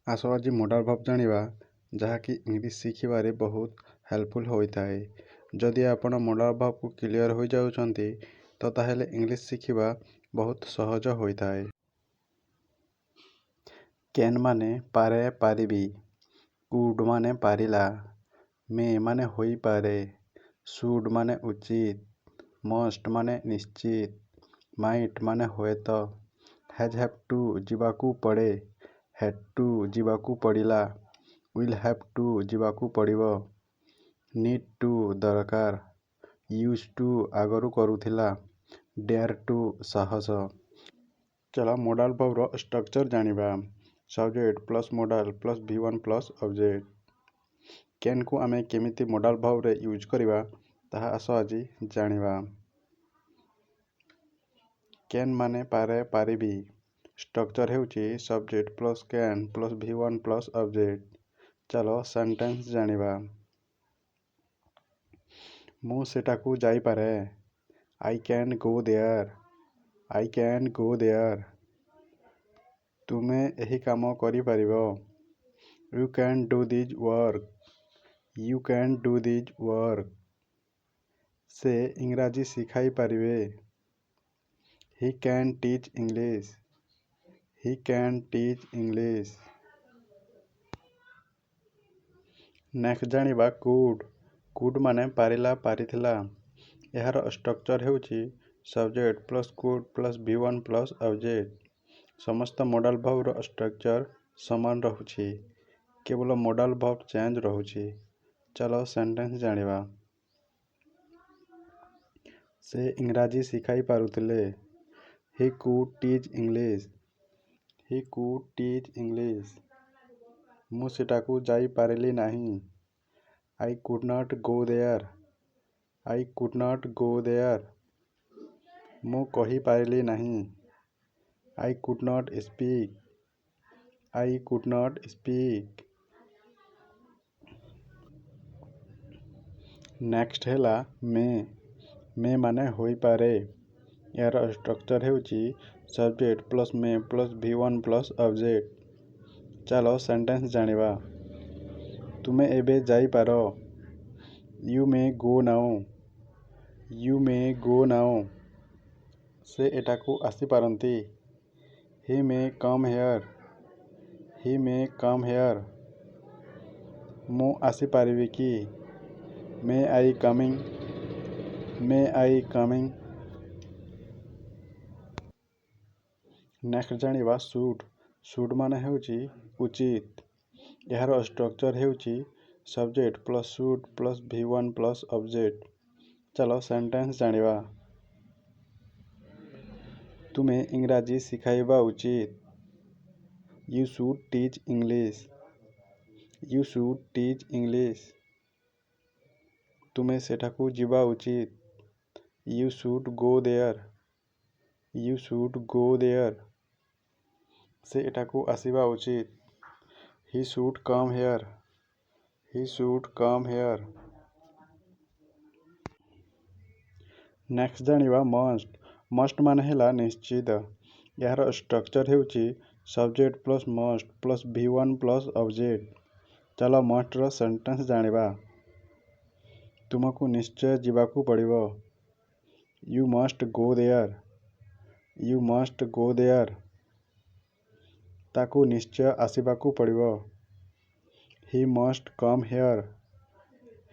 ଆସ ଆଜି modal verb ଜାଣିବା, ଯାହାକି ଇଂଲିଶ ଶିଖିବାରେ ବହୁତ ହେଲ୍ପଫୁଲ୍ ହୋଇଥାଏ। ଯଦି ଆପଣ ମୋଡାଲ ଭର୍ବକୁ କ୍ଲିୟର ହୋଇଯାଉଛନ୍ତି ତ ତାହେଲେ ଇଂଲିଶ ଶିଖିବା ବହୁତ ସହଜ ହୋଇଥାଏ। କ୍ୟାନ୍ ମାନେ ପାରେ ପାରିବି, କୁଡ୍ ମାନେ ପାରିଲା, ମେ ମାନେ ହୋଇପାରେ, ସୁଡ୍ ମାନେ ଉଚିତ, ମଷ୍ଟ ମାନେ ନିଶ୍ଚିତ, ମାଇଟ୍ ମାନେ ହୁଏତ, ହ୍ୟାଜ୍ ଟୁ ଯିବାକୁ ପଡ଼େ, ହେଡ୍ ଟୁ ଯିବାକୁ ପଡ଼ିଲା, ୱିଲ୍ ହ୍ୟାଭ୍ ଟୁ ଯିବାକୁ ପଡ଼ିବ, ନିଡ୍ ଟୁ ଦରକାର, ୟୁଜ୍ ଟୁ ଆଗରୁ କରୁଥିଲା, ଡେୟାର୍ ଟୁ ସାହସ। ଚାଲ ମୋଡାଲ ଭର୍ବର ଷ୍ଟ୍ରକ୍ଚର ଜାଣିବା। Subject plus modal plus V1 plus object. କ୍ୟାନ୍କୁ ଆମେ କେମିତି ମୋଡାଲ ଭର୍ବରେ ୟୁଜ୍ କରିବା ତାହା ଆସ ଆଜି ଜାଣିବା। କ୍ୟାନ୍ ମାନେ ପାରେ ପାରିବି। ଷ୍ଟ୍ରକ୍ଚର ହେଉଛି subject plus can plus V1 plus object. ଚାଲ ସେଣ୍ଟେନ୍ସ ଜାଣିବା। ମୁଁ ସେଠାକୁ ଯାଇପାରେ। I can go there. I can go there. ତୁମେ ଏହି କାମ କରିପାରିବ। You can do this work. You can do this work. ସେ ଇଂରାଜୀ ଶିଖାଇ ପାରିବେ। He can teach English. He can teach English. Next ଜାଣିବା କୁଡ୍। କୁଡ୍ ମାନେ ପାରିଲା ପାରିଥିଲା। ଏହାର ଷ୍ଟ୍ରକ୍ଚର ହେଉଛି subject plus could plus V1 plus object. ସମସ୍ତ ମୋଡାଲ ଭର୍ବର ଷ୍ଟ୍ରକ୍ଚର ସମାନ ରହୁଛି, କେବଳ ମୋଡାଲ ଭର୍ବ ଚେଞ୍ଜ ରହୁଛି। ଚାଲ ସେଣ୍ଟେନ୍ସ ଜାଣିବା। ସେ ଇଂରାଜୀ ଶିଖାଇ ପାରୁଥିଲେ। He could teach English. He could teach English. ମୁଁ ସେଠାକୁ ଯାଇପାରିଲି ନାହିଁ। I could not go there. I could not go there. ମୁଁ କହିପାରିଲି ନାହିଁ। I could not speak. I could not speak. Next ହେଲା ମେ। ମେ ମାନେ ହୋଇପାରେ। ଏହାର ଷ୍ଟ୍ରକ୍ଚର ହେଉଛି subject plus may plus V1 plus object. ଚାଲ ସେଣ୍ଟେନ୍ସ ଜାଣିବା। ତୁମେ ଏବେ ଯାଇପାର। You may go now. You may go now. ସେ ଏଠାକୁ ଆସିପାରନ୍ତି। ହି may come here. He may come here. ମୁଁ ଆସିପାରିବି କି? May I coming. May I coming. Next ଜାଣିବା ସୁଡ୍। ସୁଡ୍ ମାନେ ହେଉଛି ଉଚିତ। ଏହାର ଷ୍ଟ୍ରକ୍ଚର ହେଉଛି subject plus should plus V1 plus object. ଚାଲ ସେଣ୍ଟେନ୍ସ ଜାଣିବା। ତୁମେ ଇଂରାଜୀ ଶିଖାଇବା ଉଚିତ। You should teach English. You should teach English. ତୁମେ ସେଠାକୁ ଯିବା ଉଚିତ। You should go there. You should go there. ସେ ଏଠାକୁ ଆସିବା ଉଚିତ। He should come here. Hi should come here. Next ଜାଣିବା ମଷ୍ଟ। ମଷ୍ଟ ମାନେ ହେଲା ନିଶ୍ଚିତ। ଏହାର ଷ୍ଟ୍ରକ୍ଚର ହେଉଛି subject plus must plus V1 plus object. ଚାଲ ମଷ୍ଟର ସେଣ୍ଟେନ୍ସ ଜାଣିବା। ତୁମକୁ ନିଶ୍ଚୟ ଯିବାକୁ ପଡ଼ିବ। You must go there. You must go there. ତାକୁ ନିଶ୍ଚୟ ଆସିବାକୁ ପଡ଼ିବ। He must come here.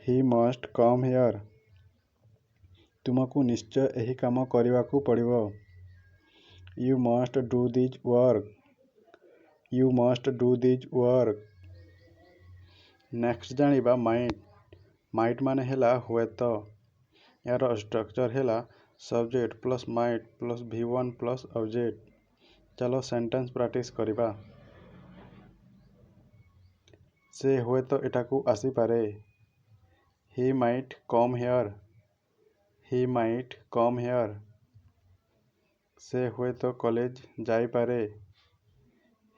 He must come here. ତୁମକୁ ନିଶ୍ଚୟ ଏହି କାମ କରିବାକୁ ପଡ଼ିବ। You must do this work. You must do this work. Next ଜାଣିବା ମାଇଟ୍। ମାଇଟ୍ ମାନେ ହେଲା ହୁଏତ। ଏହାର ଷ୍ଟ୍ରକ୍ଚର ହେଲା subject plus might plus V1 plus object. ଚାଲ ସେଣ୍ଟେନ୍ସ ପ୍ରାକ୍ଟିସ କରିବା। ସେ ହୁଏତ ଏଠାକୁ ଆସିପାରେ। He might come here. He might come here. ସେ ହୁଏତ କଲେଜ ଯାଇପାରେ।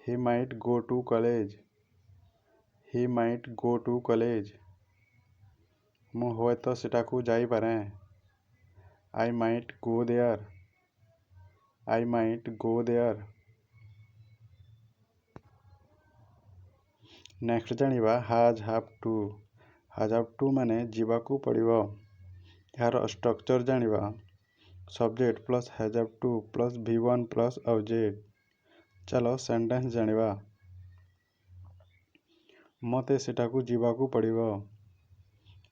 He might go to college. He might go to college. ମୁଁ ହୁଏତ ସେଠାକୁ ଯାଇପାରେ। I might go there. I might go there. Next ଜାଣିବା ହାଜ୍ ହାଭ୍ ଟୁ ମାନେ ଯିବାକୁ ପଡ଼ିବ। ଏହାର ଷ୍ଟ୍ରକ୍ଚର ଜାଣିବା subject plus has have to plus V1 plus object. ଚାଲ ସେଣ୍ଟେନ୍ସ ଜାଣିବା। ମୋତେ ସେଠାକୁ ଯିବାକୁ ପଡ଼ିବ।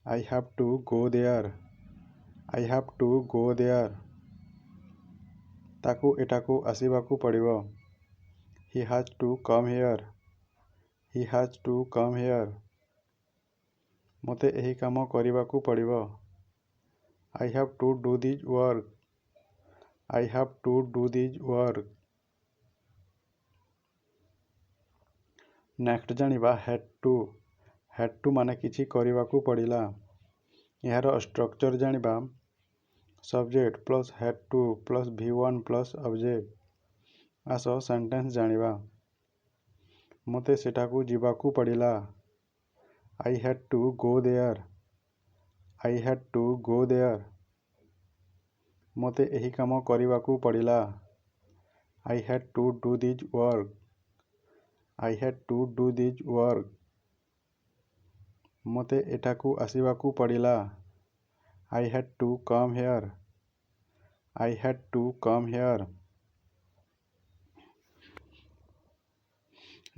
I have to go there. I have to go there. ତାକୁ ଏଠାକୁ ଆସିବାକୁ ପଡ଼ିବ। He has to come here. He has to come here. ମୋତେ ଏହି କାମ କରିବାକୁ ପଡ଼ିବ। I have to do this work. I have to do this work. Next ଜାଣିବା had to ମାନେ କିଛି କରିବାକୁ ପଡ଼ିଲା। ଏହାର ଷ୍ଟ୍ରକ୍ଚର ଜାଣିବା subject plus had to plus V1 plus object. ଆସ ସେଣ୍ଟେନ୍ସ ଜାଣିବା। ମୋତେ ସେଠାକୁ ଯିବାକୁ ପଡ଼ିଲା। I had to go there. I had to go there. ମୋତେ ଏହି କାମ କରିବାକୁ ପଡ଼ିଲା। I had to do this work. I had to do this work. ମୋତେ ଏଠାକୁ ଆସିବାକୁ ପଡ଼ିଲା। I had to come here. I had to come here.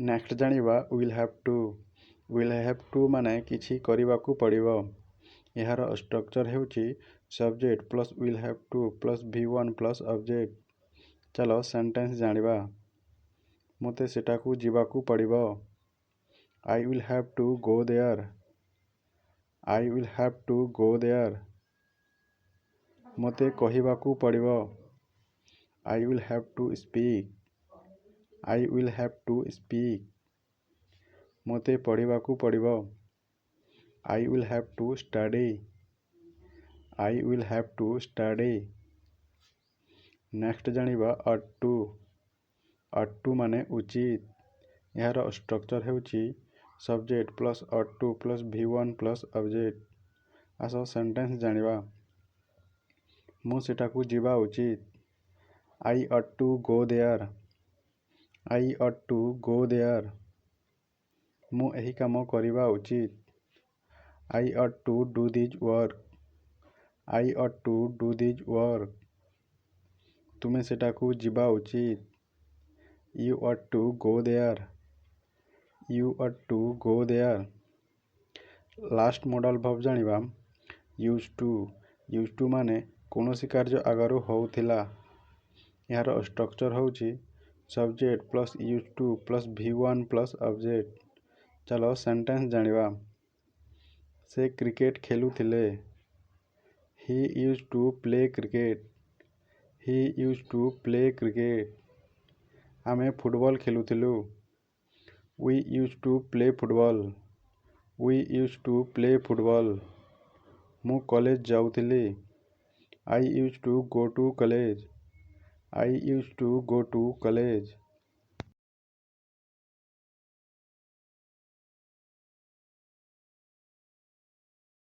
Next ଜାଣିବା will have to। will have to ମାନେ କିଛି କରିବାକୁ ପଡ଼ିବ। ଏହାର ଷ୍ଟ୍ରକ୍ଚର ହେଉଛି subject plus will have to plus V1 plus object. ଚାଲ ସେଣ୍ଟେନ୍ସ ଜାଣିବା। ମୋତେ ସେଠାକୁ ଯିବାକୁ ପଡ଼ିବ। I will have to go there. I will have to go there. ମୋତେ କହିବାକୁ ପଡ଼ିବ। I will have to speak. I will have to speak. ମୋତେ ପଢ଼ିବାକୁ ପଡ଼ିବ। I will have to study. I will have to study. Next ଜାଣିବା ought to ମାନେ ଉଚିତ। ଏହାର ଷ୍ଟ୍ରକ୍ଚର ହେଉଛି subject plus ought to plus V1 plus object. ଆସ sentence ଜାଣିବା। ମୁଁ ସେଠାକୁ ଯିବା ଉଚିତ। I ought to go there. I ought to go there. ମୁଁ ଏହି କାମ କରିବା ଉଚିତ। I ought to do this work. I ought to do this work. ତୁମେ ସେଠାକୁ ଯିବା ଉଚିତ। You ought to go there. You ought to go there. Last modal verb ଜାଣିବା used to ମାନେ କୌଣସି କାର୍ଯ୍ୟ ଆଗରୁ ହେଉଥିଲା। ଏହାର ଷ୍ଟ୍ରକ୍ଚର ହେଉଛି subject plus used to plus V1 plus object. ଚାଲ ସେଣ୍ଟେନ୍ସ ଜାଣିବା। ସେ କ୍ରିକେଟ ଖେଳୁଥିଲେ। He used to play cricket. He used to play cricket. ଆମେ ଫୁଟବଲ ଖେଳୁଥିଲୁ। We used to play football. We used to play football. ମୁଁ college ଯାଉଥିଲି। I used to go to college. I used to go to college.